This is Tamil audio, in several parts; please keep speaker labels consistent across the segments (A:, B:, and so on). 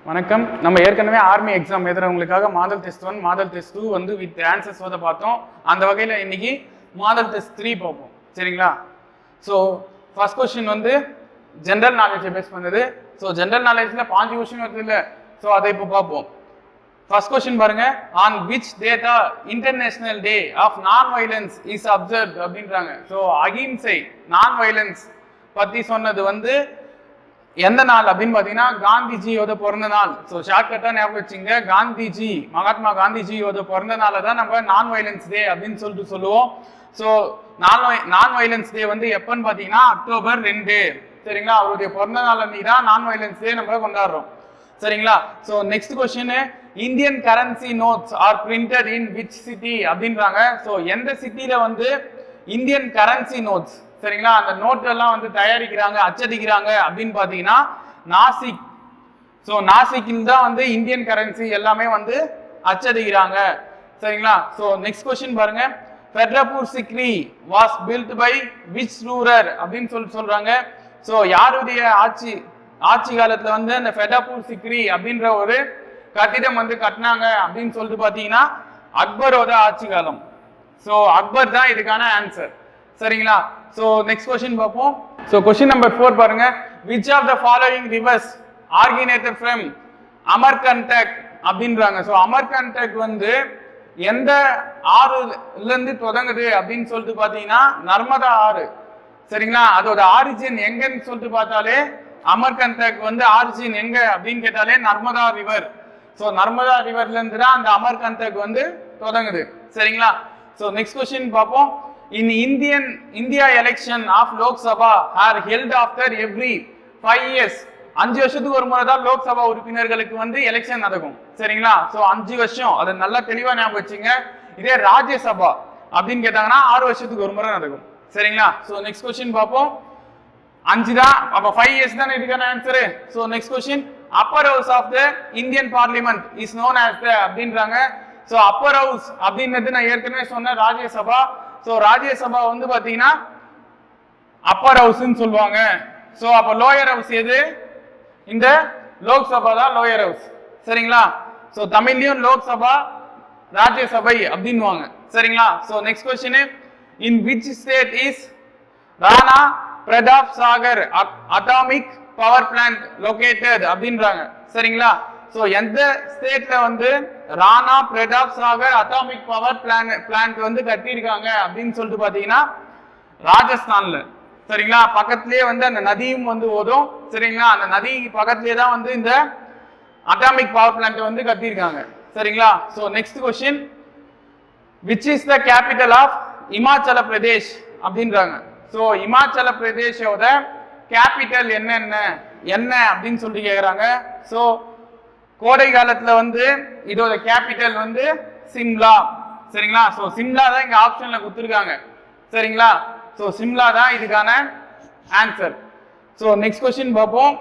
A: வணக்கம். நம்ம ஏற்கனவே ஆர்மி எக்ஸாம் எழுதுறவங்களுக்காக மாடல் டெஸ்ட் 1 மாடல் டெஸ்ட் 2 வந்து வித் ஆன்சர்ஸ் வந்து பார்த்தோம். அந்த வகையில் இன்னைக்கு மாடல் டெஸ்ட் 3 பார்ப்போம். சரிங்களா? ஸோ ஃபர்ஸ்ட் கொஸ்டின் வந்து ஜென்ரல் நாலேஜை பேஸ் பண்ணுது. ஸோ ஜென்ரல் நாலேஜில் 5 கொஸ்டின் வருது இல்லை. ஸோ அதை இப்போ பார்ப்போம். ஃபர்ஸ்ட் கொஸ்டின் பாருங்க, on which date international day of non violence is observe அப்படின்றாங்க. ஸோ அகிம்சை நான் வயலன்ஸ் பற்றி சொன்னது வந்து எந்த நாள் அப்படின்னு பார்த்தீங்கன்னா காந்திஜியோட பிறந்த நாள். ஸோ ஷார்ட்கட்டாக ஞாபகம் வச்சுங்க, காந்திஜி மகாத்மா காந்திஜியோட பிறந்த நாளை தான் நம்ம நான் வயலன்ஸ் டே அப்படின்னு சொல்லிட்டு சொல்லுவோம். ஸோ நான் வயலன்ஸ் டே வந்து எப்பன்னு பார்த்தீங்கன்னா அக்டோபர் 2. சரிங்களா? அவருடைய பிறந்த நாள் அன்னைக்கு தான் நான் வயலன்ஸ் டே நம்ம கொண்டாடுறோம். சரிங்களா? So next question, Indian currency notes are printed in which city அப்படின்றாங்க. ஸோ எந்த சிட்டியில வந்து இந்தியன் கரன்சி நோட்ஸ், சரிங்களா, அந்த நோட் எல்லாம் வந்து தயாரிக்கிறாங்க அச்சடிக்கிறாங்க அப்படின்னு பார்த்தீங்கன்னா நாசிக். ஸோ நாசிக்கில் தான் வந்து இந்தியன் கரன்சி எல்லாமே வந்து அச்சடிக்கிறாங்க. சரிங்களா? ஸோ நெக்ஸ்ட் கொஸ்டின் பாருங்க, Fatehpur Sikri was built by which ruler அப்படின்னு சொல்றாங்க. ஸோ யாருடைய ஆட்சி காலத்துல வந்து அந்த ஃபெட்ரபூர் சிக்ரி அப்படின்ற ஒரு கட்டிடம் வந்து கட்டினாங்க அப்படின்னு சொல்லிட்டு பார்த்தீங்கன்னா அக்பரோட ஆட்சி காலம். ஸோ அக்பர் தான் இதுக்கான ஆன்சர். சரிங்களா? ஸோ நெக்ஸ்ட் கொஸ்டின் பார்ப்போம். ஸோ கொஸ்டின் நம்பர் 4 பாருங்க, which of the following rivers originated from Amarkantak அப்படின்றாங்க. ஸோ அமர்கண்டக் வந்து எந்த ஆறுல இருந்து தொடங்குது அப்படின்னு சொல்லிட்டு பார்த்தீங்கன்னா நர்மதா ஆறு. சரிங்களா? அதோட ஆரிஜின் எங்கன்னு சொல்லிட்டு பார்த்தாலே அமர்கண்டக் வந்து ஆரிஜின் எங்க அப்படின்னு கேட்டாலே நர்மதா ரிவர். ஸோ நர்மதா ரிவர்ல இருந்து தான் அந்த அமர்கண்டக் வந்து தொடங்குது. சரிங்களா? ஸோ நெக்ஸ்ட் கொஸ்டின் பார்ப்போம். In India election of Lok Sabha are held after every 5 years. 5 வருஷத்துக்கு ஒரு முறை தான் லோக் சபா உறுப்பினர்களுக்கு வந்து எலெக்ஷன் நடக்கும். சரிங்களா? ஸோ 5 வருஷம், அதை நல்லா தெளிவா ஞாபகம் வச்சுங்க. இதே ராஜ்யசபா அப்படின்னு கேட்டாங்கன்னா 6 வருஷத்துக்கு ஒரு முறை நடக்கும். சரிங்களா? ஸோ நெக்ஸ்ட் கொஸ்டின் பார்ப்போம். 5 தான், அப்ப 5 இயர்ஸ் தானே இதுக்கான answer. So next question, upper house of the Indian parliament is known as the அப்படின்றாங்க. ஸோ அப்பர் ஹவுஸ் அப்படின்றது நான் ஏற்கனவே சொன்ன ராஜ்யசபா. ஸோ ராஜ்யசபா வந்து பாத்தீங்கன்னா அப்பர் ஹவுஸ்ன்னு சொல்லுவாங்க. ஸோ அப்ப லோயர் ஹவுஸ் எது? இந்த லோக்சபா தான் லோயர் ஹவுஸ். சரிங்களா? ஸோ தமிழ்லயும் லோக்சபா ராஜ்யசபை அப்படின்வாங்க. சரிங்களா? So next question, in which state is Rana Pratap Sagar atomic power plant located அப்படின்றாங்க. சரிங்களா? ஸோ எந்த ஸ்டேட்ல வந்து Rana Pratap Sagar atomic power plant வந்து கட்டியிருக்காங்க அப்படின்னு சொல்லிட்டு பாத்தீங்கன்னா ராஜஸ்தான்ல. சரிங்களா? பக்கத்திலேயே வந்து அந்த நதியும் வந்து ஓடும். சரிங்களா? அந்த நதி பக்கத்திலேயே தான் வந்து இந்த அட்டாமிக் பவர் பிளான்ட் வந்து கட்டியிருக்காங்க. சரிங்களா? So next question, which is the capital of Himachal Pradesh அப்படின்றாங்க. ஸோ இமாச்சல பிரதேஷோட கேபிட்டல் என்ன அப்படின்னு சொல்லிட்டு கேட்குறாங்க. ஸோ கோடை காலத்துல வந்து இதோட கேபிட்டல் வந்து சிம்லா. சரிங்களா? சோ சிம்லா தான் இங்க ஆப்ஷன்ல கொடுத்திருக்காங்க. சரிங்களா? சோ சிம்லா தான் இதுக்கான ஆன்சர். சோ நெக்ஸ்ட் क्वेश्चन பார்ப்போம்.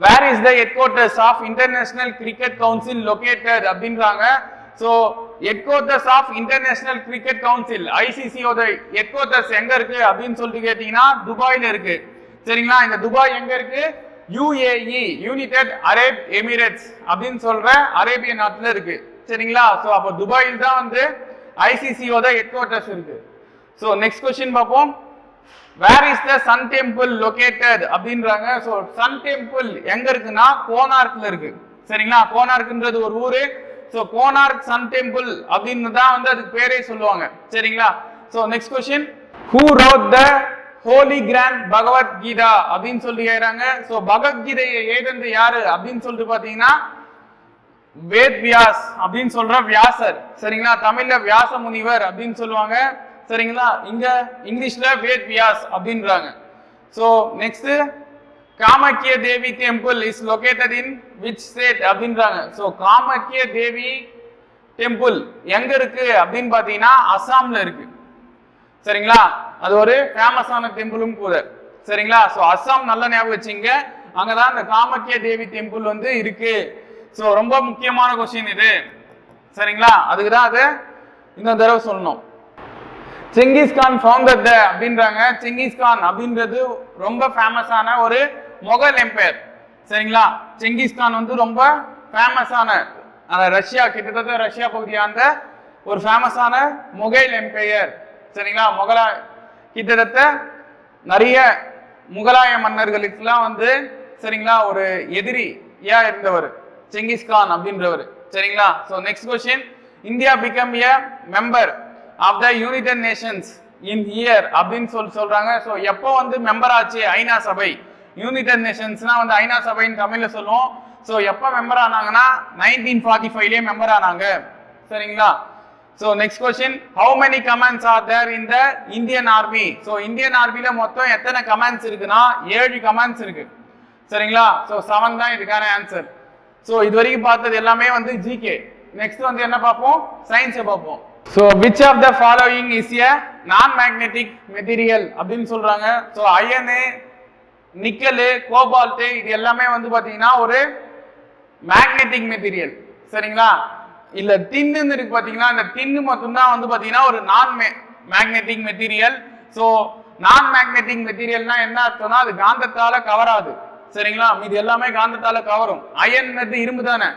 A: Where is the headquarters of international cricket council located அப்படின்றாங்க. So headquarters of international cricket council ICC ஓட ஹெட்குவார்ட்டர்ஸ் எங்க இருக்கு அப்படின்னு சொல்லிட்டு கேட்டீங்கன்னா துபாயில இருக்கு. சரிங்களா? இந்த துபாய் எங்க இருக்கு? UAE யுனைடெட் அரேப் எமிரேட்ஸ் அப்படின்னு சொல்ற அரேபிய நாட்டுல இருக்கு. சரிங்களா? சோ அப்ப துபாயில் தான் வந்து ஐசிசியோட ஹெட்குவார்ட்டர்ஸ் இருக்கு. சோ நெக்ஸ்ட் क्वेश्चन பார்ப்போம். Where is the sun temple located அப்படின்றாங்க. சோ சன் டெம்பிள் எங்க இருக்குன்னா கோனார்க்ல இருக்கு. சரிங்களா? கோனார்க்ன்றது ஒரு ஊரு. சோ கோனார்க் சன் டெம்பிள் அப்படின்னு தான் வந்து அதுக்கு பேரே சொல்லுவாங்க. சரிங்களா? So next question, who wrote the holy grand Bhagavad Gita அப்படின்னு சொல்லி கேட்கிறாங்க. சோ பகவத்கீதையை எழுதினது யாரு அப்படின்னு சொல்லிட்டு பாத்தீங்கன்னா வேத் வியாஸ் அப்படின்னு சொல்ற வியாசர். சரிங்களா? தமிழ்ல வியாச முனிவர் அப்படின்னு சொல்லுவாங்க. சரிங்களா? இங்க இங்கிலீஷ்ல வேத் வியாஸ் அப்படின்றாங்க. So next, Kamakhya Devi temple is located in which state அப்படின்றாங்க. சோ காமக்கிய தேவி டெம்பிள் எங்க இருக்கு அப்படின்னு பாத்தீங்கன்னா அசாம்ல இருக்கு. சரிங்களா? அது ஒரு ஃபேமஸான டெம்பிளும் கூட. சரிங்களா? சோ அஸ்ஸாம் நல்லா ஞாபகம் வச்சுங்க, அங்கதான் இந்த காமக்கிய தேவி டெம்பிள் வந்து இருக்கு. சோ ரொம்ப முக்கியமான क्वेश्चन இது. சரிங்களா? அதுக்கு தான் அது இந்த தடவை சொல்லணும். செங்கிஸ்கான் ஃபவுண்டட் த அப்படின்றாங்க. செங்கிஸ்கான் அப்படின்றது ரொம்ப ஃபேமஸான ஒரு முகல் எம்பையர். சரிங்களா. செங்கிஸ்கான் வந்து ரொம்ப ஃபேமஸான ரஷ்யா, கிட்டத்தட்ட ரஷ்யா பகுதியான ஒரு ஃபேமஸான முகைல் எம்பையர். சரிங்களா. கிட்டத்தட்ட நிறைய முகலாய மன்னர்களுக்கெல்லாம் வந்து சரிங்களா ஒரு எதிரியா இருந்தவர் செங்கிஸ்கான் அப்படின்றவர். சரிங்களா. So next question, India become a member of the United Nations in year அப்படின்னு சொல்றாங்க. ஸோ எப்போ வந்து மெம்பர் ஆச்சு ஐநா சபை? யுனைடெட் நேஷன்ஸ்னா வந்து ஐநா சபைன்னு தமிழ்ல சொல்லுவோம். ஸோ எப்போ மெம்பர் ஆனாங்கன்னா 1945லயே மெம்பர் ஆனாங்க. சரிங்களா. So next question, how many commands are there in the Indian army? So Indian ஆர்மில மொத்தம் எத்தனை கமாண்ட்ஸ் இருக்குன்னா 7 கமாண்ட்ஸ் இருக்கு. சரிங்களா. ஸோ 7 தான் இதுக்கான ஆன்சர். ஸோ இது வரைக்கும் பார்த்தது எல்லாமே வந்து ஜிகே. நெக்ஸ்ட் வந்து என்ன பார்ப்போம்? சயின்ஸை பார்ப்போம். So which of the following is a non magnetic material அப்படின்னு சொல்றாங்க. ஸோ அயனு, நிக்கலு, கோபால்ட் இது எல்லாமே வந்து பாத்தீங்கன்னா ஒரு மேக்னெட்டிக் மெட்டீரியல். சரிங்களா. இல்ல டின்னு இருக்கு பாத்தீங்கன்னா, இந்த டின்னு மட்டும்தான் வந்து பாத்தீங்கன்னா ஒரு non magnetic material. So non magnetic மெட்டீரியல்னா என்ன அர்த்தம்னா அது காந்தத்தால கவராது. சரிங்களா. இது எல்லாமே காந்தத்தால கவரும். அயன் இரும்பு தானே,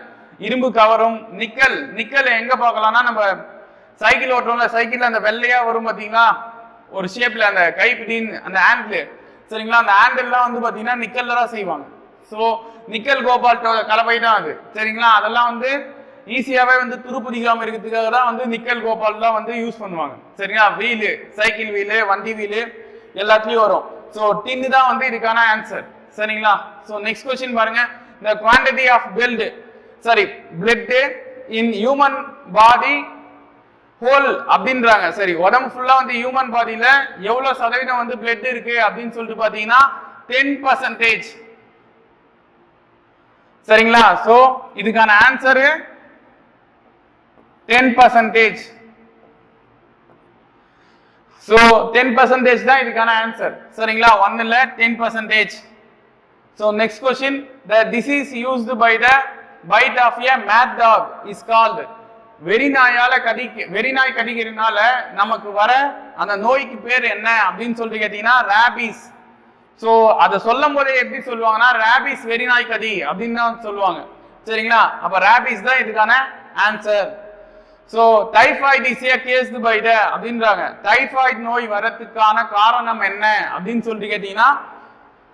A: இரும்பு கவரும். நிக்கல் எங்க பார்க்கலாம்னா நம்ம சைக்கிள் ஓட்டுறோம்ல, சைக்கிள்ல அந்த வெள்ளையா வரும் பாத்தீங்களா ஒரு ஷேப்ல, அந்த கைப்பிடின்னு அந்த ஹேண்டில். சரிங்களா. அந்த ஹேண்டில்லாம் வந்து பாத்தீங்கன்னா நிக்கல்ல தான் செய்வாங்க. ஸோ நிக்கல் கோபால்ட்டோட கலவை தான் அது. சரிங்களா. அதெல்லாம் வந்து ஈஸியாவே வந்து துருப்பிடிக்காம இருக்கிறதுக்காக தான் வந்து நிக்கல் கோபால் தான் வந்து யூஸ் பண்ணுவாங்க. சரிங்களா. வீலு, சைக்கிள் வீலு, வண்டி வீலு எல்லாத்துலயும் வரும். ஸோ டின்னு தான் வந்து இதுக்கான ஆன்சர். சரிங்களா. ஸோ நெக்ஸ்ட் கொஸ்டின் பாருங்க, the quantity of blood in human body whole அப்படின்றாங்க. சரி, உடம்பு ஃபுல்லா வந்து ஹியூமன் பாடியில எவ்வளவு சதவீதம் வந்து பிளட் இருக்கு அப்படின்னு சொல்லிட்டு பாத்தீங்கன்னா 10%. சரிங்களா. சோ இதுக்கான ஆன்சர் 10%. சோ 10% தான் இதுக்கான ஆன்சர். சரிங்களா. 1 இல்ல 10%. So next question, the disease used by the bite of a mad dog is called. வெறிநாய் கடிக்கிறதுனால நமக்கு வர அந்த நோய்க்கு பேர் என்ன அப்படின்னு சொல்லிட்டு கேட்டீங்கன்னா ராபிஸ். சோ அதை சொல்லும் போதே எப்படி சொல்லுவாங்கன்னா ராபிஸ் வெறிநாய் கடி அப்படின்னு தான் சொல்லுவாங்க. சரிங்களா. அப்ப ராபிஸ் தான் இதுக்கான answer. So typhoid is caused by the அப்படின்றாங்க. டைபாய்டு நோய் வரதுக்கான காரணம் என்ன அப்படின்னு சொல்லிட்டு கேட்டீங்கன்னா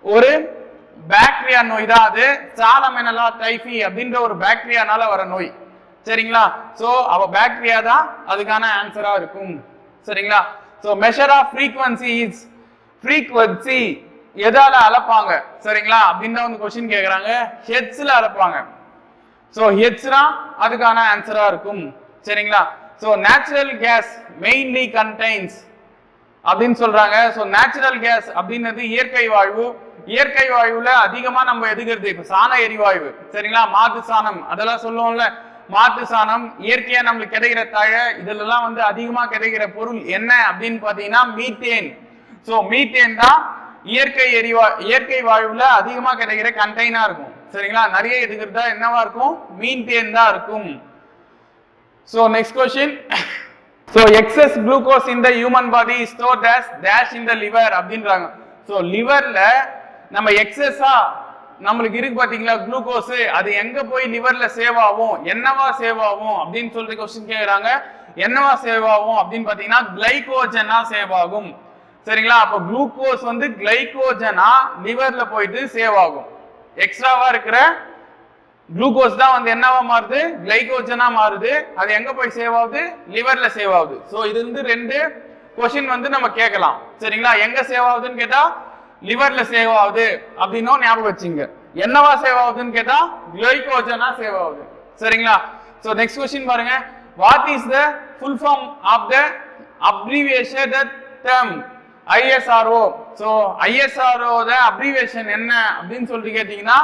A: ஒரு பாக்டீரியா நோய் தான் அது. சாலமோனெல்லா டைபி அப்படின்ற ஒரு பாக்டீரியானால வர நோய். சரிங்களா. சோ அவ பாக்டீரியா தான் அதுக்கான ஆன்சரா இருக்கும். சரிங்களா. So measure of frequency is frequency எதால அளப்பாங்க? சரிங்களா. அப்படின்னு வந்து क्वेश्चन கேக்குறாங்க. ஹெர்ட்ஸ்ல அளப்பாங்க. சோ ஹெர்ட்ஸ் தான் அதுக்கான ஆன்சரா இருக்கும். சரிங்களா. So natural gas mainly contains அப்படின்னு சொல்றாங்க. சோ நேச்சுரல் கேஸ் அப்படின்றது இயற்கை வாழ்வு. இயற்கை வாயுல அதிகமா நம்ம எதுக்கிறது இப்ப சாண எரிவாயு. சரிங்களா. மாட்டு சாணம் அதெல்லாம் சொல்லுவோம்ல, மாட்டு சாணம் இயற்கையா நம்மளுக்கு கிடைக்கிற தழை இதெல்லாம் வந்து அதிகமா கிடைக்கிற பொருள் என்ன அப்படின்னு பாத்தீங்கன்னா மீத்தேன். சோ மீத்தேன் தான் இயற்கை வாயுல அதிகமா கிடைக்கிற கண்டெய்னா இருக்கும். சரிங்களா. நிறைய எடுக்கிறதா என்னவா இருக்கும்? மீத்தேன் தான் இருக்கும். So next question, so excess glucose in the human body is stored as dash in the liver அப்படின்றாங்க. சோ லிவர்ல நம்ம எக்ஸஸா நம்மளுக்கு இருக்கு பாத்தீங்களா குளுக்கோஸ், அது எங்க போய் லிவர்ல சேவ் ஆகும், என்னவா சேவ் ஆகும் அப்படின்னு சொல்லிட்டு क्वेश्चन கேக்குறாங்க. என்னவா சேவ் ஆகும் அப்படின்னு பாத்தீங்கன்னா கிளைகோஜனா சேவ் ஆகும். சரிங்களா. அப்ப குளுக்கோஸ் வந்து கிளைகோஜனா லிவர்ல போயிட்டு சேவ் ஆகும். எக்ஸ்ட்ராவா இருக்கிற குளுக்கோஸ் தான் வந்து என்னவா மாறுது? கிளைகோஜனா மாறுது. அது எங்க போய் சேவ் ஆகுது? லிவர்ல சேவ் ஆகுது. சோ இது வந்து 2 क्वेश्चन வந்து நம்ம கேட்கலாம். சரிங்களா. எங்க சேவ் ஆகுதுன்னு கேட்டா லிவர்ல சேவ் ஆகுது அப்படின்னும் ஞாபகம் வச்சுங்க. என்னவா சேவ் ஆகுதுன்னு கேட்டா கிளைகோஜனா சேவ் ஆகுது. சரிங்களா. சோ நெக்ஸ்ட் क्वेश्चन பாருங்க, what is the full form of the abbreviation term ISRO? So ISRO the abbreviation என்ன அப்படின்னு சொல்லிட்டு கேட்டீங்கன்னா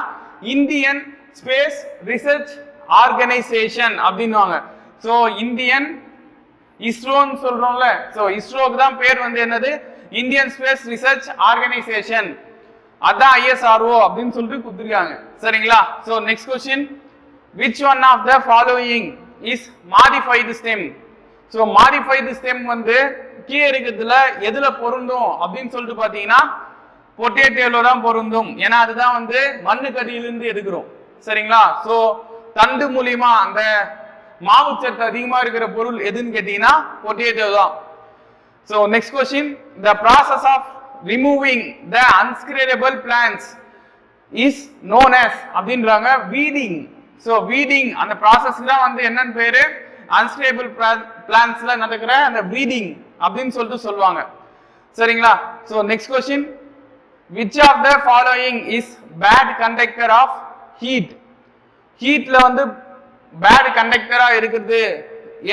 A: இந்தியன் ஸ்பேஸ் ரிசர்ச் ஆர்கனைசேஷன் அப்படின்னுவாங்க. சோ இந்தியன் இஸ்ரோன்னு சொல்றோம்ல, சோ இஸ்ரோக்கு தான் பேர் வந்து என்னது? Indian space research organisation. அதான் ISRO அப்படின்னு சொல்லிட்டு கொடுத்துருக்காங்க. சரிங்களா. So next question, which one of the following is modified stem? So modified stem வந்து கீழே இருக்கிறதுல எதுல பொருந்தும் அப்படின்னு சொல்லிட்டு பாத்தீங்கன்னா பொட்டேட்டோல தான் பொருந்தும். ஏன்னா அதுதான் வந்து மண்ணுக்கு அடியிலிருந்து எடுக்கிறோம். சரிங்களா? சோ தண்டு மூலியமா அந்த மாவுச்சத்து அதிகமா இருக்கிற பொருள் எதுன்னு கேட்டீங்கன்னா பொட்டேட்டோ தான். So next question, the process of removing the unscratable plants is known as அப்படின்றாங்க weeding. So weeding அந்த process தான் வந்து என்னன்னு பேரு unscratable plantsல நடக்கிற அந்த weeding அப்படின்னு சொல்லிட்டு சொல்லுவாங்க. சரிங்களா? So next question, which of the following is bad conductor of heat? ஹீட்ல வந்து பேட் கண்டக்டரா இருக்குது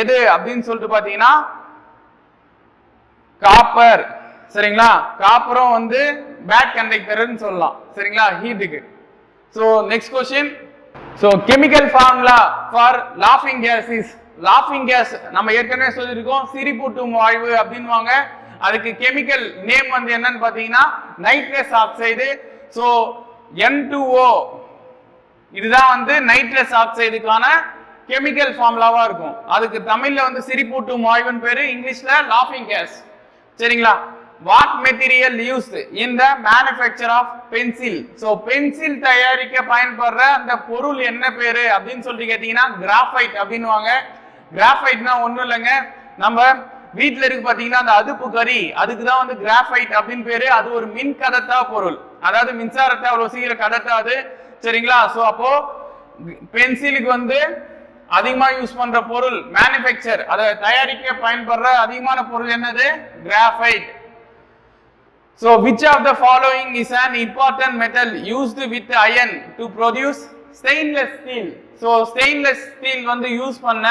A: எது அப்படின்னு சொல்லிட்டு பாத்தீங்கன்னா காப்பர். சரிங்களா? காப்பரும் வந்து பேட் கண்டக்டர்னு சொல்லலாம். சரிங்களா? ஹீட்டுக்கு. So next question, so chemical formula for லாஃபிங் case is, லாஃபிங் case நம்ம ஏற்கனவே சொல்லியிருக்கோம் சிரிப்பூட்டும் வாயு அப்படின்வாங்க. அதுக்கு கெமிக்கல் நேம் வந்து என்னன்னு பாத்தீங்கன்னா நைட்ரஸ் ஆக்சைடு. சோ N2O இதுதான் வந்து நைட்ரஸ் ஆக்சைடுக்கான கெமிக்கல் ஃபார்முலாவா இருக்கும். அதுக்கு தமிழ்ல வந்து சிரிப்பூட்டும் வாயுன்னு பேரு, இங்கிலீஷ்ல லாஃபிங் கேஸ். சரிங்களா? What material used in the manufacture of pencil? So pencil தயாரிக்க பயன்படுற அந்த பொருள் என்ன பேரு அப்படின்னு சொல்லிட்டு கேட்டீங்கன்னா கிராஃபைட் அப்படின்னுவாங்க. கிராஃபைட்னா ஒண்ணும் இல்லைங்க, நம்ம வீட்டுல இருக்கு பாத்தீங்கன்னா அந்த அடுப்பு கறி, அதுக்கு தான் வந்து கிராஃபைட் அப்படின்னு பேரு. அது ஒரு மின் கடத்தா பொருள், அதாவது மின்சாரத்தை அவ்வளவு சீக்கிரம் கடத்தாது. சரிங்களா? சோ அப்போ பென்சிலுக்கு வந்து அதிகமா யூஸ் பண்ற பொருள் மேனுஃபேக்சர், அதை தயாரிக்க பயன்படுற அதிகமான பொருள் என்னது? Graphite. So which of the following is an important metal used with iron to produce stainless steel? So stainless steel வந்து யூஸ் பண்ண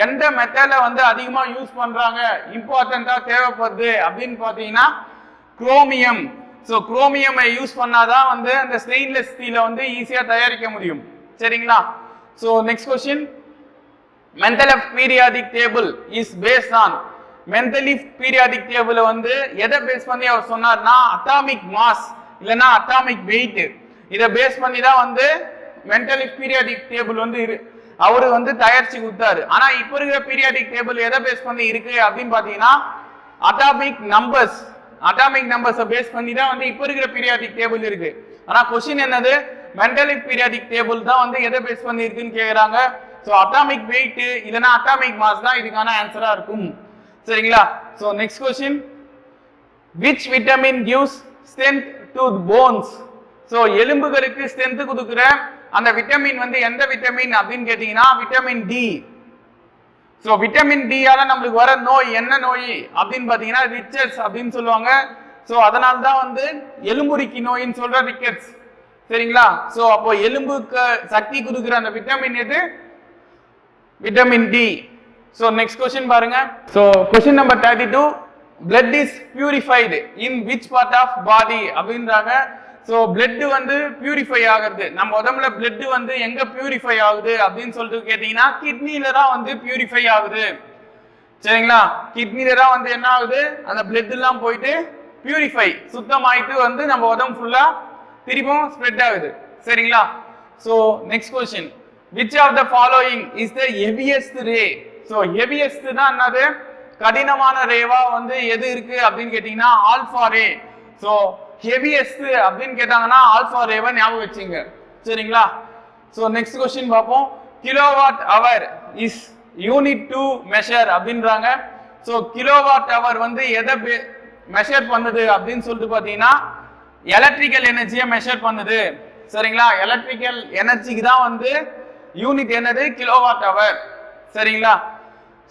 A: எந்த மெட்டலை வந்து அதிகமா யூஸ் பண்றாங்க, இம்பார்ட்டண்டா தேவைப்படுது அப்படின்னு பாத்தீங்கன்னா குரோமியம். சோ குரோமியமை யூஸ் பண்ணாதான் வந்து அந்த ஸ்டெயின்லெஸ் ஸ்டீலை வந்து ஈஸியா தயாரிக்க முடியும். சரிங்களா? So next question, Mendeleev periodic table is based on, Mendeleev periodic table வந்து எதை பேஸ் பண்ணி அவர் சொன்னார்னா அட்டாமிக் மாஸ் இல்லனா அட்டாமிக் வெயிட், இதை பேஸ் பண்ணி தான் வந்து மெண்டலெஃப் பீரியாடிக் டேபிள் வந்து அவரு வந்து தயாரிச்சு கொடுத்தாரு. ஆனா இப்ப இருக்கிற பீரியாடிக் டேபிள் எதை பேஸ் பண்ணி இருக்கு அப்படின்னு பாத்தீங்கன்னா அட்டாமிக் நம்பர்ஸ், அட்டாமிக் நம்பர்ஸை பேஸ் பண்ணி தான் வந்து இப்ப இருக்கிற பீரியாடிக் டேபிள் இருக்கு. ஆனா क्वेश्चन என்னது? மெண்டலெஃப் பீரியாடிக் டேபிள் தான் வந்து எதை பேஸ் பண்ணி இருக்குன்னு கேக்குறாங்க. சோ அட்டாமிக் வெயிட் இல்லனா அட்டாமிக் மாஸ் தான் இதுக்கான ஆன்சரா இருக்கும். சரிங்களா? So next question, which vitamin gives strength to bones? So எலும்புகளுக்கு ஸ்ட்ரென்த் கொடுக்கிற அந்த விட்டமின் வந்து எந்த விட்டமின் அப்படின்னு கேட்டீங்கன்னா vitamin D. So vitamin D ஆல நமக்கு வர நோய் என்ன நோய் அப்படின்னு பாத்தீங்கன்னா ரிக்கெட்ஸ் அப்படின்னு சொல்லுவாங்க. சோ அதனால தான் வந்து எலும்புரிக்கி நோயின்னு சொல்ற ரிக்கெட்ஸ். சரிங்களா? சோ அப்போ எலும்புக்கு சக்தி கொடுக்கிற அந்த விட்டமின் எது? Vitamin D. So next question பாருங்க. So question number 32, blood is purified in which part of body அப்படின்றாங்க. சோ blood வந்து பியூரிஃபை ஆகுது, நம்ம உடம்புல blood வந்து எங்க பியூரிஃபை ஆகுது அப்படின்னு சொல்லிட்டு கேட்டீங்கன்னா கிட்னில தான் வந்து பியூரிஃபை ஆகுது. சரிங்களா? கிட்னில தான் வந்து என்ன ஆகுது, அந்த blood எல்லாம் போயிட்டு பியூரிஃபை சுத்தமாயிட்டு வந்து நம்ம உடம்பு ஃபுல்லா திரும்பவும் ஸ்ப்ரெட் ஆகுது. சரிங்களா? So next question, which of the following is the heaviest ray? So heaviest தான் என்னது? கடினமான ரேவா வந்து எது இருக்கு அப்படின்னு கேட்டீங்கன்னா ஆல்பா ரே. சோ ஹெவியஸ்ட் அப்படின்னு கேட்டாங்கன்னா ஆல்பா ரேவை ஞாபகம் வச்சுங்க. சரிங்களா? சோ நெக்ஸ்ட் क्वेश्चन பார்ப்போம். Kilowatt hour is unit to measure அப்படின்றாங்க. சோ கிலோவாட் ஹவர் வந்து எதை மெஷர் பண்ணுது அப்படின்னு சொல்லிட்டு பாத்தீங்கன்னா எலக்ட்ரிக்கல் எனர்ஜியை மெஷர் பண்ணுது. சரிங்களா? எலக்ட்ரிக்கல் எனர்ஜிக்கு தான் வந்து யூனிட் என்னது? Kilowatt hour. சரிங்களா?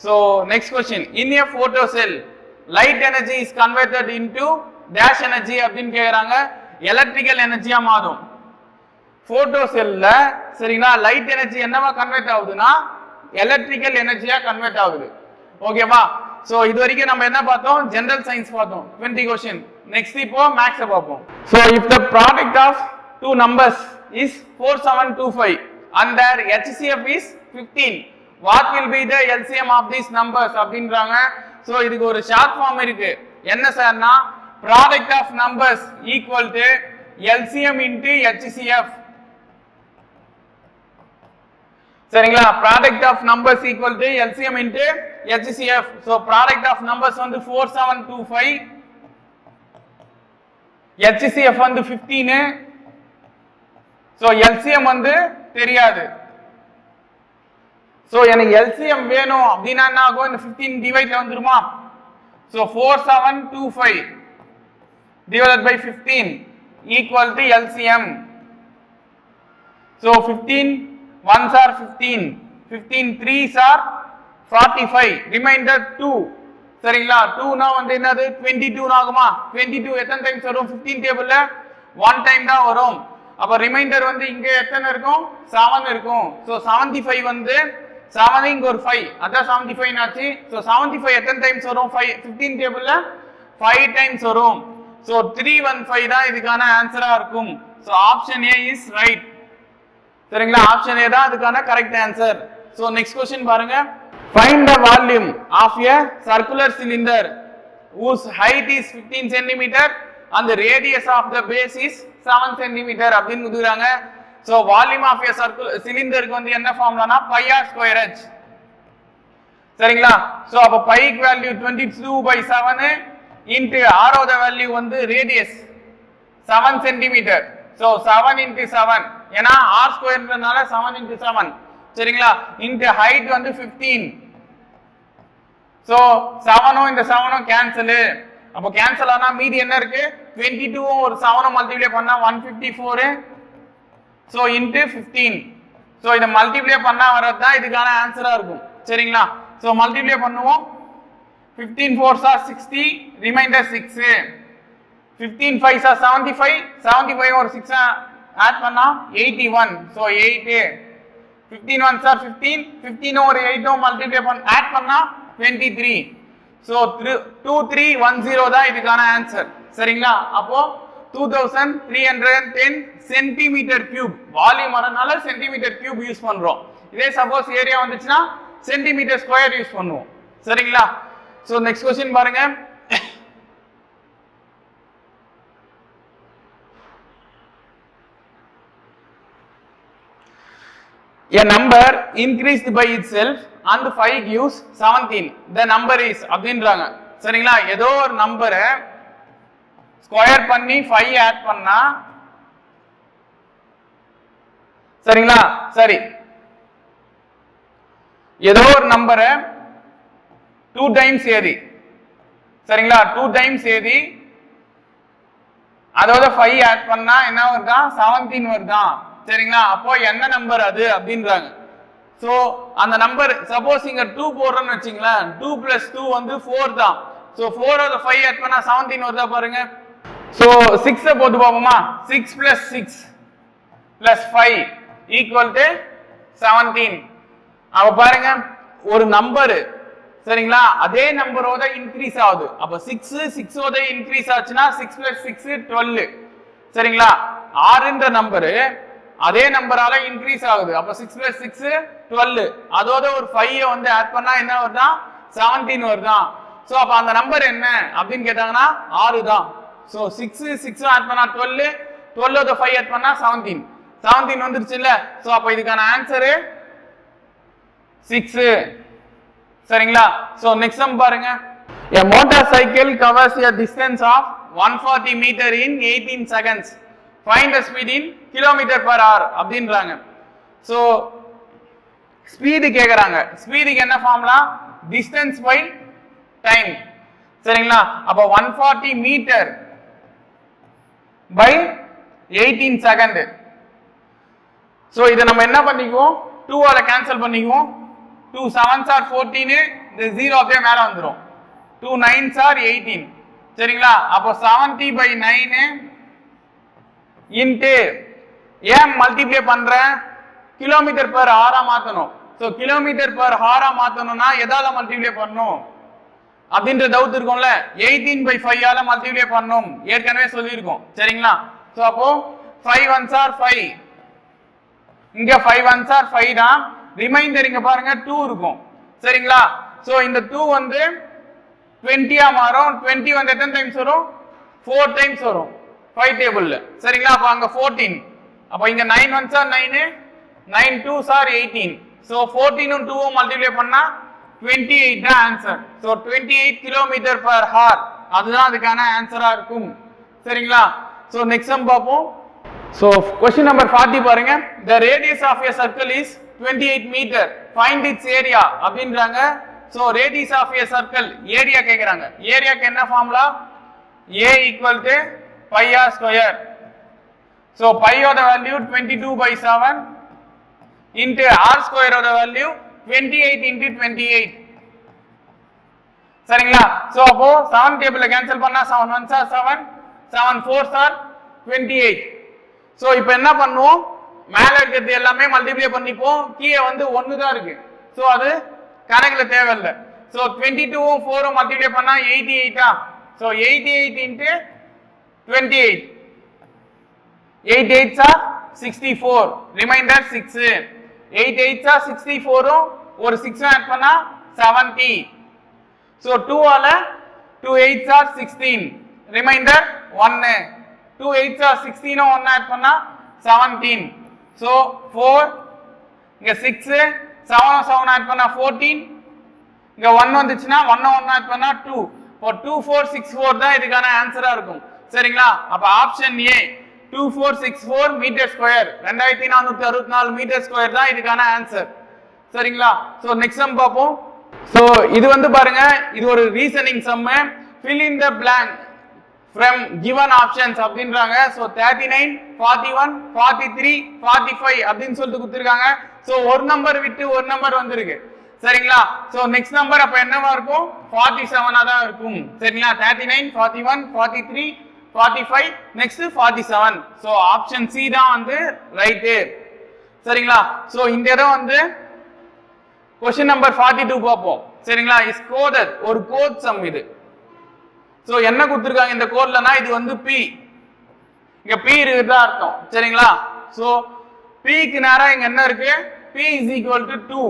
A: So next question, in a photo cell light energy is converted into dash energy அப்படின்னு கேக்குறாங்க. எலக்ட்ரிக்கல் எனர்ஜியா மாறும் போட்டோ செல்ல. சரிங்களா? லைட் எனர்ஜி என்னவா கன்வெர்ட் ஆகுதுன்னா எலக்ட்ரிக்கல் எனர்ஜியா கன்வெர்ட் ஆகுது. ஓகேவா? சோ இது வரைக்கும் நம்ம என்ன பார்த்தோம்? ஜெனரல் சயின்ஸ் பார்த்தோம் 20 क्वेश्चन. நெக்ஸ்ட் இப்போ மேத்ஸ் பார்ப்போம். So if the product of two numbers is 4725 and their HCF is 15, what will be the LCM of these numbers அப்படின்றாங்க. சோ இதுக்கு ஒரு ஷார்ட் ஃபார்ம் இருக்கு. என்ன சார்னா product of numbers equal to LCM into HCF. சரிங்களா? product of numbers equal to LCM into HCF. so product of numbers வந்து 4725 HCF வந்து 15, so LCM வந்து தெரியாது. so எனக்கு LCM வேணும் அப்படினா என்ன ஆகும், இந்த 15 டிவைட்ல வந்துருமா, so 4725 divided by 15 equal to LCM. so 15 ones are 15, 15 threes are 45, remainder 2. சரிங்களா, 2 னா வந்து என்னது 22 ஆகுமா, 22 எத்தனை டைம்ஸ் வரும் 15 டேபிள்ல 1 டைம் தான் வரும். அப்ப ரிமைண்டர் வந்து இங்க எத்தனை இருக்கும் 7 இருக்கும். சோ 75 வந்து 7 இங்க ஒரு 5, அதான் 75 ஆச்சு. சோ 75 எத்தனை டைம்ஸ் வரும் 15 டேபிள்ல 5 டைம்ஸ் வரும். சோ 315 தான் இதுக்கான ஆன்சரா இருக்கும். So option A is right. சரிங்களா, ஆப்ஷன் A தான் அதுக்கான correct answer. So next question பாருங்க. Find the volume of a circular cylinder whose height is 15 cm and the radius of the base is 7 cm அப்படினு கொடுக்குறாங்க. So volume of a circular cylinder க்கு வந்து என்ன ஃபார்முலானா pi r square h. சரிங்களா, so அப்ப pi க்கு வேல்யூ 22/7 into r ஓட வேல்யூ வந்து radius 7 cm. so 7 into 7 ஏனா r ஸ்கொயர்ன்றனால 7 into 7. சரிங்களா, into height வந்து 15. so 7 இந்த 7 கேன்சல். அப்ப கேன்சல் ஆனா மீதி என்ன இருக்கு 22 ஒரு 7 மல்டிப்ளை பண்ணா 154. so into 15. so இத மல்டிப்ளை பண்ணா வரது தான் இதுக்கான ஆன்சரா இருக்கும். சரிங்களா, so மல்டிப்ளை பண்ணுவோம். 15 4s are 60, reminder 6. 15 5s are 75, 75 ஒரு 6 ஆட் பண்ணா 81. so 8. 15 1s are 15, 15 ஒரு 8 மல்டிப்ளை பண்ண ஆட் பண்ணா 23. so 2310 தான் இதுக்கான ஆன்சர். சரிங்களா, அப்போ 2310 சென்டிமீட்டர் கியூப் வால்யூம் வரனால சென்டிமீட்டர் கியூப் யூஸ் பண்றோம். இதே சப்போஸ் ஏரியா வந்துச்சுன்னா சென்டிமீட்டர் ஸ்கொயர் யூஸ் பண்ணுவோம். சரிங்களா, சோ நெக்ஸ்ட் क्वेश्चन பாருங்க. A number increased by itself and 5 gives 17. The number is அப்படின்றாங்க. சரிங்களா, ஏதோ ஒரு நம்பரை ஸ்கொயர் பண்ணி 5 ஆட் பண்ணா, சரிங்களா, சரி, ஏதோ ஒரு நம்பரை 2 டைம்ஸ் ஏதி, சரிங்களா, 2 டைம்ஸ் ஏதி அதோட 5 ஆட் பண்ணா என்ன வருதா 17 வருதா. சரிங்களா, அப்போ என்ன நம்பர் அது அப்படின்றாங்க. சோ அந்த நம்பர் சப்போஸ் இங்க 2 போடுறோம்னு வெச்சீங்களா, 2 + 2 வந்து 4 தான். சோ 4 ஓட 5 ஆட் பண்ணா 17 வருதா பாருங்க. சோ 6 போட்டு பாப்போமா, 6 + 6 + 5 = 17. அப்ப பாருங்க ஒரு நம்பர், சரிங்களா, அதே நம்பரோட இன்க்ரீஸ் ஆகுது. அப்ப 6 ஓட இன்க்ரீஸ் ஆச்சுன்னா 6 + 6 12. சரிங்களா, 6ன்ற நம்பர் அதே நம்பரால இன்க்ரீஸ் ஆகுது. அப்ப 6 + 6 12. அதோட ஒரு 5 வந்து ஆட் பண்ணா என்ன வருதா 17 வருதா. சோ அப்ப அந்த நம்பர் என்ன அப்படினு கேட்டாங்கன்னா 6 தான். சோ 6 ஆட் பண்ணா 12, 12 ஓட 5 ஆட் பண்ணா 17, 17 வந்துருச்சு இல்ல. சோ அப்ப இதுக்கான ஆன்சர் 6. சரிங்களா, சோ நெக்ஸ்ட் சம் பாருங்க. A motorcycle covers a distance of 140 meter in 18 seconds. Find the speed in km/h அப்படின்றாங்க. சோ ஸ்பீடு கேக்குறாங்க. ஸ்பீடுக்கு என்ன ஃபார்முலா distance by time. சரிங்களா, அப்ப 140 மீட்டர் by 18 செகண்ட். சோ இத நம்ம என்ன பண்ணிக்குவோம் 2 ஆல கேன்சல் பண்ணிக்குவோம். 2 7s are 14, இந்த 0 அப்படியே மேல வந்துரும். 2 9s are 18. சரிங்களா, அப்ப 70/9 இன்டு ஏன் மல்டிப்ளை பண்றேன் km/h மாத்தணும். சோ km/h மாத்தணும்னா எதால மல்டிப்ளை பண்ணனும் அப்படின்ற டவுட் இருக்கும்ல. 18/5 ஆல மல்டிப்ளை பண்ணனும், ஏற்கனவே சொல்லியிருக்கோம். சரிங்களா, சோ அப்போ 5 1s are 5, இங்க 5 1s are 5 தான். ரிமைண்டர் இங்க பாருங்க 2 இருக்கும். சரிங்களா, சோ இந்த 2 வந்து 20 ஆ மாறும். 20 வந்து எத்தனை டைம்ஸ் வரும் 4 டைம்ஸ் வரும் 5 டேபிள்ல. சரிங்களா, அப்ப அங்க 14. அப்ப இங்க 9 1s are 9, 9 2s are 18. So 14 um 2 um multiply பண்ணா 28 தான் ஆன்சர். சோ 28 km/h அதுதான் அதுக்கான ஆன்சரா இருக்கும். சரிங்களா, ஸோ நெக்ஸ்ட் சம் பார்ப்போம். ஸோ கொஸ்டின் நம்பர் 40 பாருங்க. The radius of a circle is 28 meter. Find its area அப்படின்றாங்க. So radius of a circle area கேட்குறாங்க. ஏரியாக்கு என்ன formula? A equal to pi r square. So pi ஓட வேல்யூ 22/7 into r square ஓட வேல்யூ 28 into 28. சரிங்களா? சோ அப்போ 7 டேபிள்ல கேன்சல் பண்ணா 7 1s are 7, 7 4s are 28. So இப்போ என்ன பண்ணுவோம்? மேல இருக்கிறது எல்லாமே மல்டிப்ளை பண்ணிப்போம். கீழே வந்து 1 தான் இருக்கு. சோ அது கணக்குல தேவையில்லை. சோ 22 உம் 4 உம் மல்டிப்ளை பண்ணா 88 ஆ? So 88 into 28. 8 8s are 64. Remainder 6. 8 8s are 64 உம் ஒரு 6 ஆட் பண்ணா 70. So 2 ஆல 2 8s are 16. Remainder 1. 2 8s are 16 um 1 add பண்ணா 17. So 4 இங்க 6 7 7 ஆட் பண்ணா 14. இங்க 1 வந்துச்சுனா 1 1 ஆட் பண்ணா 2. இப்போ 2464 தான் இதுக்கான ஆன்சரா இருக்கும். சரிங்களா? அப்ப option A 2464 metre square 2464 metre square தான் இதுக்கான ஆன்சர். சரிங்களா? சோ நெக்ஸ்ட் சம் பாப்போம். சோ இது வந்து பாருங்க, இது ஒரு reasoning sum. fill in the blank from given options அப்படின்றாங்க. சோ 39 41 43 45 அப்படினு சொல்லிட்டு கொடுத்திருக்காங்க. சோ ஒரு நம்பர் விட்டு ஒரு நம்பர் வந்திருக்கு. சரிங்களா? சோ நெக்ஸ்ட் நம்பர் அப்ப என்னவா இருக்கும்? 47 ஆ தான் இருக்கும். சரிங்களா? 39 41 43 45 next 47. so option C தான் வந்து ரைட். சரிங்களா? so இந்த இடம் வந்து क्वेश्चन நம்பர் 42 பாப்போம். சரிங்களா? is coded ஒரு கோட் சம் இது. so என்ன கொடுத்திருக்காங்க இந்த கோட்லனா? இது வந்து P. இங்க P இருக்குதா அர்த்தம். சரிங்களா? so P க்கு நேரா இங்க என்ன இருக்கு? P is equal to 2.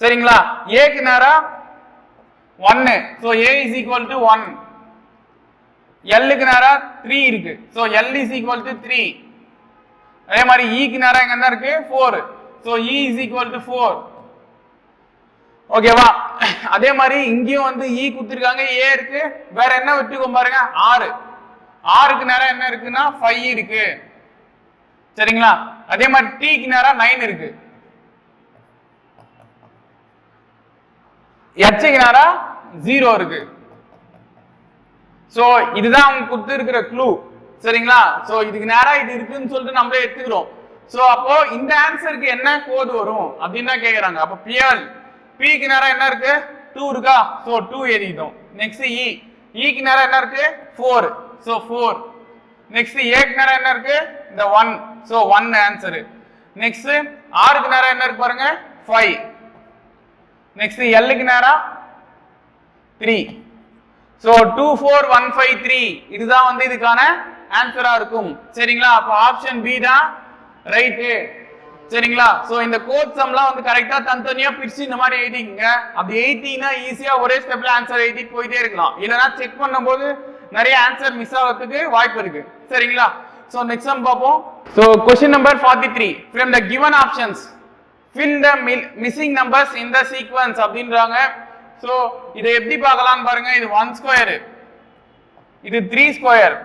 A: சரிங்களா? A க்கு நேரா 1. so A is equal to 1. L க்கு நேரா 3 இருக்கு. so L is equal to 3. அதே மாதிரி E க்கு நேரா எங்க என்ன இருக்கு? 4. so E is equal to 4. ஓகேவா? அதே மாதிரி இங்கேயும் வந்து E கொடுத்திருக்காங்க, A இருக்கு, வேற என்ன விட்டுக்கோம் பாருங்க 6. 6 க்கு நேரா என்ன இருக்குன்னா 5 இருக்கு. சரிங்களா? அதே மாதிரி T க்கு நேரா 9 இருக்கு. H க்கு நேரா 0 இருக்கு. சோ இதுதான் அவங்க கொடுத்திருக்கிற க்ளூ. சரிங்களா? சோ இதுக்கு நேரா இது இருக்குன்னு சொல்லிட்டு நம்மளே எடுத்துக்கிறோம். சோ அப்போ இந்த ஆன்சருக்கு என்ன கோட் வரும் அப்படின்னு தான் கேக்குறாங்க. அப்போ பிஎல் P க்கு நேரா என்ன இருக்கு? 2 இருக்கா? சோ 2 எழுதிட்டோம். Next E. E க்கு நேரா என்ன இருக்கு? 4. சோ 4. நெக்ஸ்ட் A க்கு நேரா என்ன இருக்கு? இந்த 1. So 1 answer. நெக்ஸ்ட் R க்கு நேரா என்ன இருக்கு பாருங்க? 5. நெக்ஸ்ட் L க்கு நேரா 3. So 24153 இதுதான் வந்து இதுக்கான ஆன்சரா இருக்கும். சரிங்களா? அப்ப ஆப்ஷன் பி தான் ரைட். சரிங்களா? சோ இந்த கோட் சம்லாம் வந்து கரெக்ட்டா தனித்தனியா பிரிச்சு இந்த மாதிரி எழுதிங்க. அப்படி எழுதினா ஈஸியா ஒரே ஸ்டெப்ல ஆன்சர் எழுதிட்டு போயிட்டே இருக்கலாம். இல்லனா செக் பண்ணும்போது நிறைய ஆன்சர் மிஸ் ஆகிறதுக்கு வாய்ப்பு இருக்கு. சரிங்களா? சோ நெக்ஸ்ட் சம் பாப்போம். So question number 43 from the given options fill the missing numbers in the sequence அப்படின்றாங்க. சோ இதை எப்படி பார்க்கலாம்னு பாருங்க. இது 1 ஸ்கொயர், இது 3 ஸ்கொயர்,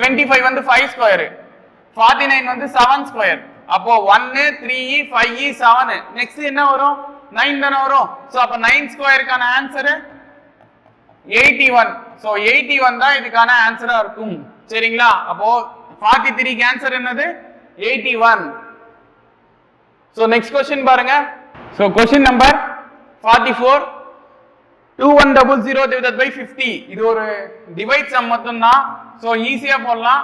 A: 25 வந்து 5 ஸ்கொயர், 49 வந்து 7 ஸ்கொயர். அப்போ 1 3 5 7. நெக்ஸ்ட் என்ன வரும்? 9 தான வரும். சோ அப்ப 9 ஸ்கொயருக்கான ஆன்சர் 81. சோ 81 தான் இதுக்கான ஆன்சரா இருக்கும். சரிங்களா? அப்போ 43 க்கு ஆன்சர் என்னது? 81. சோ நெக்ஸ்ட் क्वेश्चन பாருங்க. So question number 44 2100 divided by 50. இது ஒரு டிவைட் சம் மட்டும் தான். சோ ஈஸியா போடலாம்.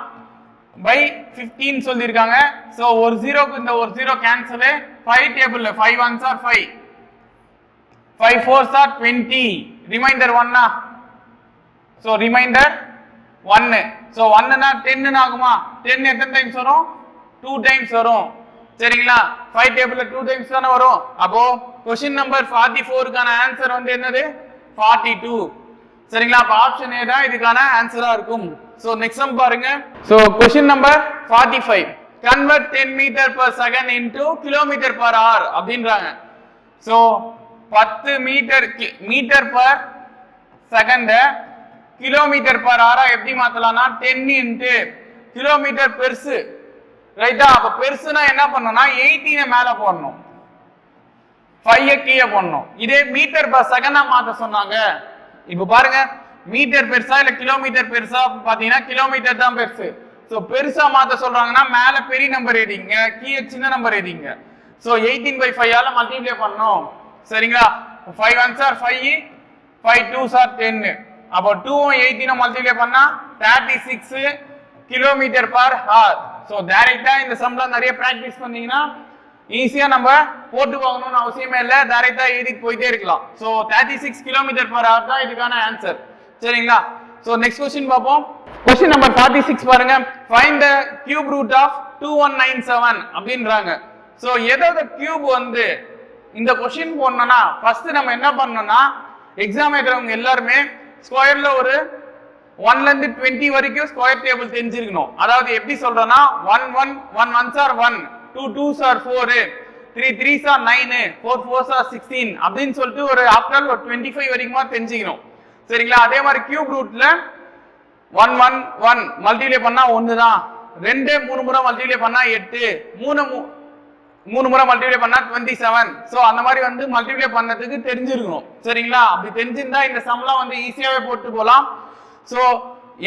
A: by 15 சொல்லிருக்காங்க. சோ ஒரு 0 க்கு இந்த ஒரு 0 கேன்சல். 5 டேபிள்ல 5 1s are 5, 5 4s are 20. Reminder 1 னா? So reminder 1. சோ 1 னா 10 ஆகுமா? 10 எத்தனை டைம்ஸ் வரும்? 2 டைம்ஸ் வரும். சரிங்களா? 5 டேபிள்ல 2 டைம்ஸ் தான வரும். அப்போ क्वेश्चन நம்பர் 44 க்கான ஆன்சர் வந்து என்னது? 42. சரிங்களா? அப்ப ஆப்ஷன் A தான் இதுக்கான ஆன்சரா இருக்கும். சோ நெக்ஸ்ட் சம் பாருங்க. So question number 45 convert 10 meter per second into kilometer per hour அப்படின்றாங்க. So 10 metre per second kilometre per ஹவரா எப்படி மாத்தலாம்னா 10 இன்ட்டு கிலோமீட்டர் பெருசு ரைட்டா. அப்ப பெருசுனா என்ன பண்ணணும்னா 18 மேல போடணும், 5 கீழே போடணும். இதே மீட்டர் பர் செகண்டா மாத்த சொன்னாங்க. இப்ப பாருங்க மீட்டர் பெருசா இல்ல கிலோமீட்டர் பெருசா பாத்தீங்கன்னா கிலோமீட்டர் தான் பெருசு. சோ பெருசா மாத்த சொல்றாங்கன்னா மேல பெரிய நம்பர் எழுதிங்க, கீழே சின்ன நம்பர் எழுதிங்க. சோ 18/5 ஆல மல்டிப்ளை பண்ணனும் சரிங்களா. 5 1s are 5, 5 2s are 10. அப்போ 2 18 மல்டிப்ளை பண்ணா 36 கிலோமீட்டர் பர் ஹவர். சோ டைரக்டா இந்த சம்ல நிறைய பிராக்டிஸ் பண்ணீங்கன்னா ஈஸியா நம்ம போட்டு வாங்கணும்னு அவசியமே இல்ல, டைரக்டா எழுதிட்டு போயிட்டே இருக்கலாம். சோ 36 கிலோமீட்டர் பர் ஹவர் தான் இதுக்கான ஆன்சர் சரிங்களா. சோ நெக்ஸ்ட் क्वेश्चन பாப்போம். क्वेश्चन நம்பர் 46 பாருங்க. Find the cube root of 2197 அப்படின்றாங்க. சோ எதோட கியூப் வந்து இந்த क्वेश्चन போடணும்னா ஃபர்ஸ்ட் நம்ம என்ன பண்ணனும்னா எக்ஸாம் எழுதுறவங்க எல்லாரும் ஸ்கொயர்ல ஒரு 1 ல இருந்து 20 வரைக்கும் ஸ்கொயர் டேபிள் தெரிஞ்சிருக்கணும். அதாவது எப்படி சொல்றேன்னா 1 1s are 1, 2 2s are 4, 3 3s are 9, 4 4s are 16 அப்படின்னு சொல்லிட்டு ஒரு ஆஃப்டர் ஒரு 25 வரைக்குமா தெரிஞ்சுக்கணும் சரிங்களா. அதே மாதிரி கியூப் ரூட்ல 1 1 1 மல்டிப்ளை பண்ணா 1 தான், 2 3 முறை மல்டிப்ளை பண்ணா 8, 3 முறை மல்டிப்ளை பண்ணா 27. சோ அந்த மாதிரி வந்து மல்டிப்ளை பண்ணதுக்கு தெரிஞ்சிருக்கணும் சரிங்களா. அப்படி தெரிஞ்சிருந்தா இந்த சம்லாம் வந்து ஈஸியாவே போட்டு போலாம். சோ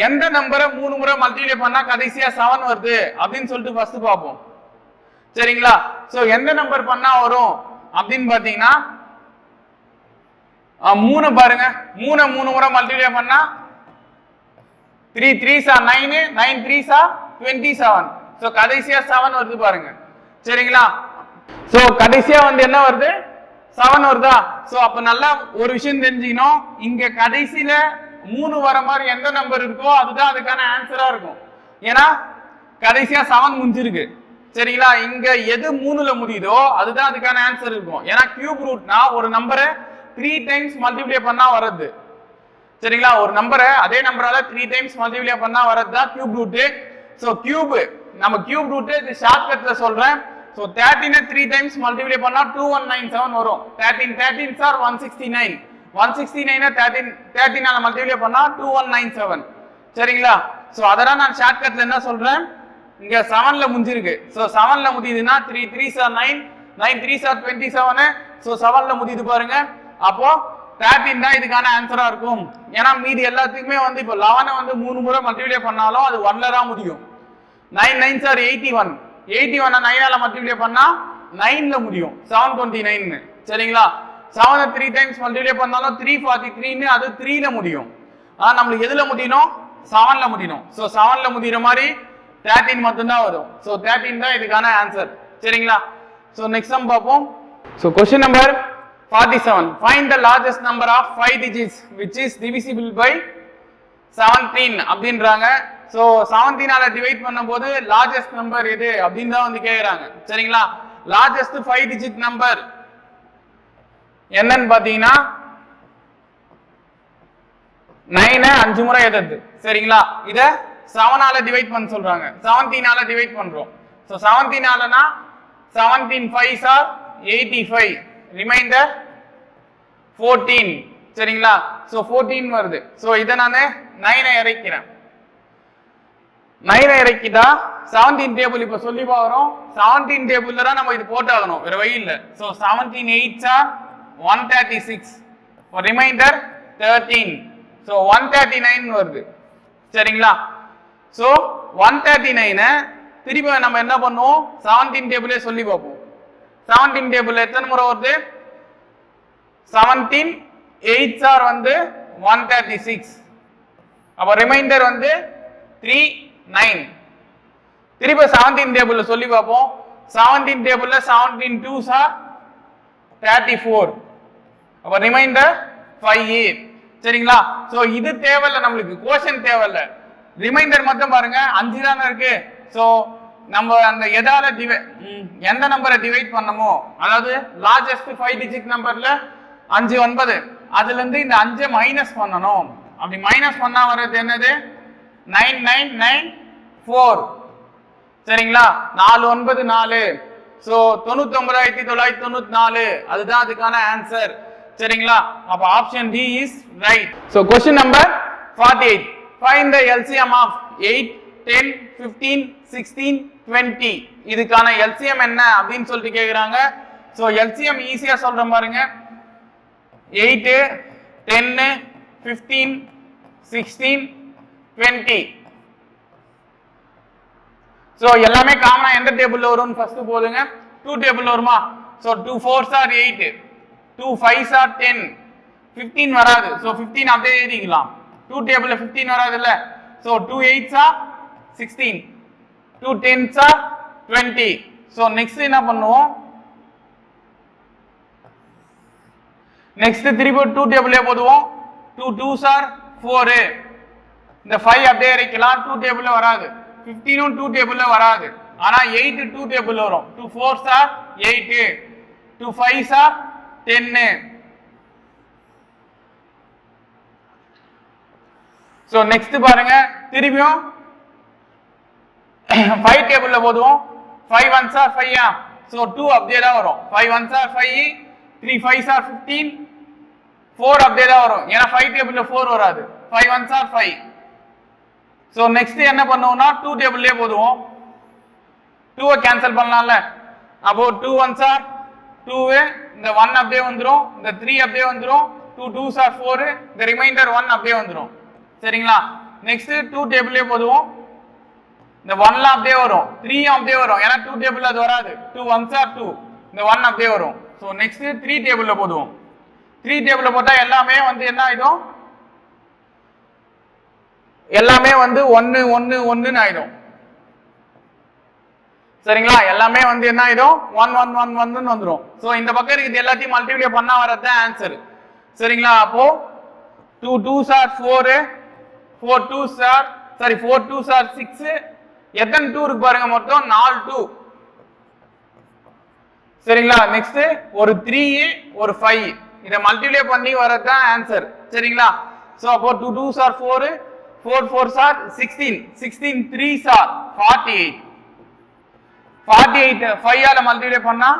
A: எந்த நம்பரை 3 முறை மல்டிப்ளை பண்ணா கடைசியா 7 வருது அப்படின்னு சொல்லிட்டு ஃபர்ஸ்ட் பார்ப்போம் சரிங்களா. சோ எந்த நம்பர் பண்ணா வரும் அப்படின்னு பாத்தீங்கன்னா 3 பாருங்க. 3 முறை மல்டிப்ளை பண்ணா 3 3s are 9, 9 3s are 27. So கடைசியா 7 வருது பாருங்க சரிங்களா. சோ கடைசியா வந்து என்ன வருது 7 வருதா. சோ அப்ப நல்லா ஒரு விஷயம் தெரிஞ்சுக்கணும், இங்க கடைசியில 3 வர மாதிரி எந்த நம்பர் இருக்கோ அதுதான் அதுக்கான ஆன்சரா இருக்கும். ஏன்னா கடைசியா 7 முடிஞ்சிருக்கு சரிங்களா. இங்க எது 3ல முடியுதோ அதுதான் அதுக்கான ஆன்சர் இருக்கும். ஏன்னா கியூப் ரூட்னா ஒரு நம்பரை 3 டைம்ஸ் மல்டிப்ளை பண்ணா வரது சரிங்களா. ஒரு நம்பரை அதே நம்பரால 3 டைம்ஸ் மல்டிப்ளை பண்ணா வரது தான் கியூப் ரூட். சோ கியூப் நம்ம கியூப் ரூட் இது ஷார்ட்கட்ல சொல்றேன். சோ 13 3 டைம்ஸ் மல்டிப்ளை பண்ணா 2197 வரும். 13 13s are 169, 169 13 ஆல மல்டிப்ளை பண்ணா 2197 சரிங்களா. சோ அதெல்லாம் நான் ஷார்ட்கட்ல என்ன சொல்றேன், இங்க 7ல முடிஞ்சிருக்கு. சோ 7ல முடியுதுன்னா 3 3s are 9, 9 3s are 27. So 7ல முடியுது பாருங்க. அப்போ 13 தான் இதுக்கான ஆன்சரா இருக்கும். ஏன்னா மீதி எல்லாத்துக்குமே வந்து இப்போ 11 வந்து 3 முறை மல்டிப்ளை பண்ணாலும் அது 1ல தான் முடியும். 9 9s are 81, 81 9 ஆல மல்டிப்ளை பண்ணா 9ல முடியும், 729 சரிங்களா. 7 3 டைம்ஸ் மல்டிப்ளை பண்ணாலும் 343 அது 3ல முடியும். ஆனா நம்மளுக்கு எதுல முடியணும் 7ல முடியணும். சோ 7ல முடியற மாதிரி 13 மட்டும் தான் வரும். சோ 13 தான் இதுக்கான ஆன்சர் சரிங்களா. சோ நெக்ஸ்ட் சம் பாப்போம். So question number 47. Find the largest number of 5 digits which is divisible by 17 அப்படின்றாங்க. சோ 17 ஆல டிவைட் பண்ணும்போது லார்ஜஸ்ட் நம்பர் எது அப்படின்னு தான் வந்து கேக்குறாங்க சரிங்களா. லார்ஜஸ்ட் 5 டிஜிட் நம்பர் என்னன்னு பாத்தீங்கன்னா 9 5 முறை எழுதுது சரிங்களா. இத 7 ஆல டிவைட் பண்ண சொல்றாங்க, 17 ஆல டிவைட் பண்றோம். சோ 17 ஆலனா 17 5s are 85, ரிமைண்டர் 14 சரிங்களா. சோ 14 வருது. சோ இத நான் 9 இறக்கிறேன். 9 இறக்கிட்டா 17 டேபிள் இப்ப சொல்லி பாக்குறோம். 17 டேபிள்ல தான் நம்ம இது போட்டாகணும், வேற வழி இல்ல. So 17 8s are 136, reminder 13. So 139 வருது சரிங்களா. சோ 139 திருப்பி நம்ம என்ன பண்ணுவோம் 17 டேபிளே சொல்லி பார்ப்போம். 17 டேபிள் எத்தனை முறை வருது 17 8s are வந்து 136, அப்ப ரிமைண்டர் வந்து 3 9. திருப்பி 17 டேபிள்ல சொல்லி பார்ப்போம். 17 டேபிள்ல 17 2s are 34, அப்ப ரிமைண்டர் 5 சரிங்களா. சோ இது தேவையில்ல, நம்மளுக்கு கோஷன் தேவையில்ல, ரிமைண்டர் மட்டும் பாருங்க 5 தானே இருக்கு. சோ நம்ம அந்த எதால எந்த நம்பரை டிவைட் பண்ணமோ, அதாவது லார்ஜஸ்ட் 5 டிஜிட் நம்பர்ல 5 9, அதுல இருந்து இந்த 5 மைனஸ் பண்ணணும். அப்படி மைனஸ் பண்ணா வர்றது என்னது 9994 சரிங்களா. 4 9 4. சோ 99994 அதுதான் அதுக்கான ஆன்சர் சரிங்களா. அப்ப option D is right. So question number 48. Find the LCM of 8, 10, 15, 16, 20. இதுக்கான LCM என்ன அப்படின்னு சொல்லிட்டு கேக்குறாங்க. சோ LCM ஈஸியா சொல்றேன் பாருங்க. 8, 10, 15, 16, 20. சோ எல்லாமே காமனா எந்த டேபிள்ல வரும்னு ஃபர்ஸ்ட் போடுங்க. 2 டேபிள் வருமா? So 2 4s are 8, 2 5s are 10, 15 வராது. சோ 15 அப்படியே எழுதிக்கலாம். 2 டேபிள்ல 15 வராது இல்ல. So 2 8s are 16, 2 10s are 20. So next என்ன பண்ணுவோம்? நெக்ஸ்ட் திருப்பி 2 டேபிளே போடுவோம். 2 2s are 4. இந்த 5 அப்படியே வைக்கலாம். 2 டேபிள்ல வராது. 15 2 டேபிள்ல வராது. ஆனா 8 2 டேபிள் வரும். 2 4s are 8, 2 5s are 10. So next பாருங்க, திருப்பியும் 5 டேபிள்ல போடுவோம். 5 1s are 5. சோ 2 அப்படியே தான் வரும். 5 1s are 5, 3 5s are 15, 4 அப்படியே தான் வரும். ஏன்னா 5 டேபிள்ல 4 வராது. 5 1s are 5. சோ நெக்ஸ்ட் என்ன பண்ணுவோம்னா 2 டேபிள்லயே போடுவோம். 2 கேன்சல் பண்ணலாம்ல. அப்போ 2 1s are 2, இந்த 1 அப்படியே வந்துரும். இந்த 3 அப்படியே வந்துரும். 2 2s are 4, the remainder 1 அப்படியே வந்துரும். சரிங்களா? நெக்ஸ்ட் 2 டேபிள்லயே போடுவோம். இந்த 1லாம் அப்படியே வரும். 3 அப்படியே வரும். ஏன்னா 2 டேபிள்ல அது வராது. 2 1s are 2, இந்த 1 அப்படியே வரும். சோ நெக்ஸ்ட் 3 டேபிள்ல போடுவோம். 3 டேபிள்ல போட்டா எல்லாமே வந்து என்ன ஆயிடும்? எல்லாமே வந்து 1 1 1 ஆயிடும். சரிங்களா? எல்லாமே வந்து என்ன ஆயிடும்? 1 1 1 1 வந்துரும். சோ இந்த பக்கம் இருக்குது எல்லாத்தையும் மல்டிப்ளை பண்ணா வரது ஆன்சர். சரிங்களா? அப்போ 2 2s are 4, 4 2s are 6. எத்தனை 2 இருக்கு பாருங்க, மொத்தம் 4 2. சரிங்களா? நெக்ஸ்ட் ஒரு 3 ஒரு 5, இத மல்டிப்ளை பண்ணி வரது ஆன்சர். சரிங்களா? சோ அப்போ 2 2s are 4, 4 4s are 16, 16 3s are 48. 48 5 ஆல மல்டிப்ளை பண்ணா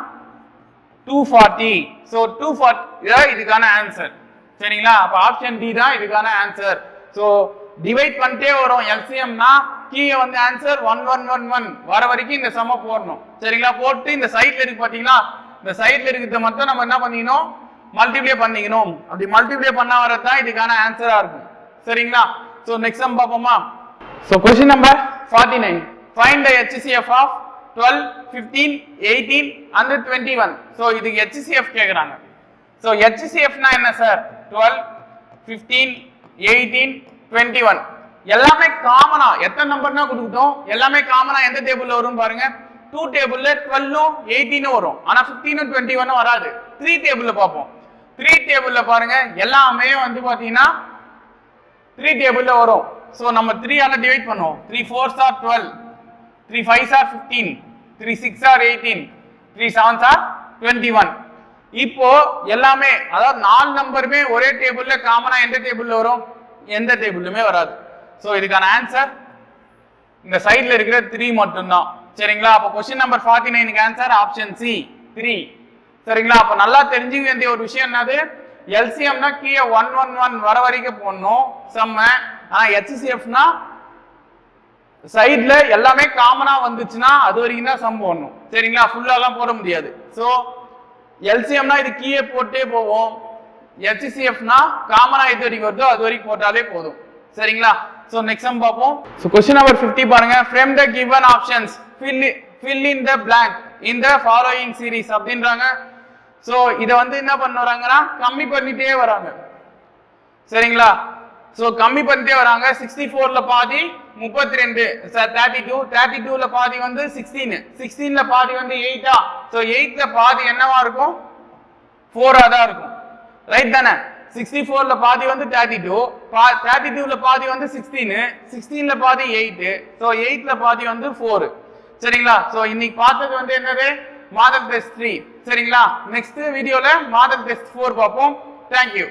A: 240. சோ 240 இதுக்கான ஆன்சர். சரிங்களா? அப்ப ஆப்ஷன் டி தான் இதுக்கான ஆன்சர். சோ டிவைட் பண்ணிட்டே வரும். எல்சிஎம்னா கீழே வந்து ஆன்சர் 1 1 1 1 வர வரைக்கும் இந்த சம போடணும். சரிங்களா? போட்டு இந்த சைடுல இருக்கு பாத்தீங்களா, இந்த சைடுல இருக்கிறத மட்டும் நம்ம என்ன பண்ணிக்கணும்? மல்டிப்ளை பண்ணிக்கணும். அப்படி மல்டிப்ளை பண்ணா வரதான் இதுக்கான ஆன்சரா இருக்கும். சரிங்களா? சோ நெக்ஸ்ட் சம் பாப்போமா? So question number 49. Find the HCF of 12, 15, 18 and 21. So இதுக்கு HCF கேக்குறாங்க. சோ HCF னா என்ன சார்? 12, 15, 18, 21 எல்லாமே காமனா எத்தனை நம்பர்னா கொடுத்துட்டோம். எல்லாமே காமனா எந்த டேபிள்ல வரும் பாருங்க. 2 டேபிள்ல 12 18 வரும். ஆனா 15 21 வராது. 3 டேபிள்ல பாப்போம். 3 டேபிள்ல பாருங்க எல்லாமே வந்து பாத்தீங்கன்னா 3 டேபிள்ல வரும். சோ நம்ம 3 ஆல டிவைட் பண்ணுவோம். 3 4s are 12, 3 5s are 15, 3 6s are 18, 3 7s are 21. இப்போ எல்லாமே அதாவது 4 நம்பருமே ஒரே டேபிள்ல காமனா எந்த டேபிள்ல வரும்? எந்த டேபிள்லுமே வராது. சோ இதுக்கான ஆன்சர் இந்த சைடுல இருக்கிற 3 மட்டும் தான். சரிங்களா? அப்ப क्वेश्चन நம்பர் 49 க்கு ஆன்சர் ஆப்ஷன் சி 3. சரிங்களா? அப்ப நல்லா தெரிஞ்சுக்க வேண்டிய ஒரு விஷயம் என்னது? எல்சிஎம்னா கீழே 1 1 1 வர வரைக்கும் போடணும் சம்ம. ஆனா HCFனா சைடுல எல்லாமே காமனா வந்துச்சுன்னா அது வரைக்கும் தான் சம் போடணும். சரிங்களா? ஃபுல்லாலாம் போட முடியாது. சோ எல்சிஎம்னா இது கீழே போட்டே போவோம். HCFனா காமனா எது வரைக்கும் வருதோ அது வரைக்கும் போட்டாலே போதும். சரிங்களா? சோ நெக்ஸ்ட் சம் பாப்போம். சோ क्वेश्चन நம்பர் 50 பாருங்க. Frame the given options, fill in the blank in the following series அப்படின்றாங்க. சோ இத வந்து என்ன பண்ணுறாங்கன்னா கம்மி பண்ணிட்டே வராங்க. சரிங்களா? சோ கம்மி பண்ணிட்டே வராங்க. 64ல பாதி 32, 32, 32ல பாதி வந்து 16, 16ல பாதி வந்து 8. சோ 8ல பாதி என்னவா இருக்கும்? 4 தான் இருக்கும். ரைட் தானே? 64ல பாதி வந்து 32, 32ல பாதி வந்து 16, 16ல பாதி 8. சோ 8ல பாதி வந்து 4. சரிங்களா? சோ இன்னைக்கு பார்த்தது வந்து என்னது? Model test 3. சரிங்களா? நெக்ஸ்ட் வீடியோல மாடல் டெஸ்ட் 4 பார்ப்போம். Thank you.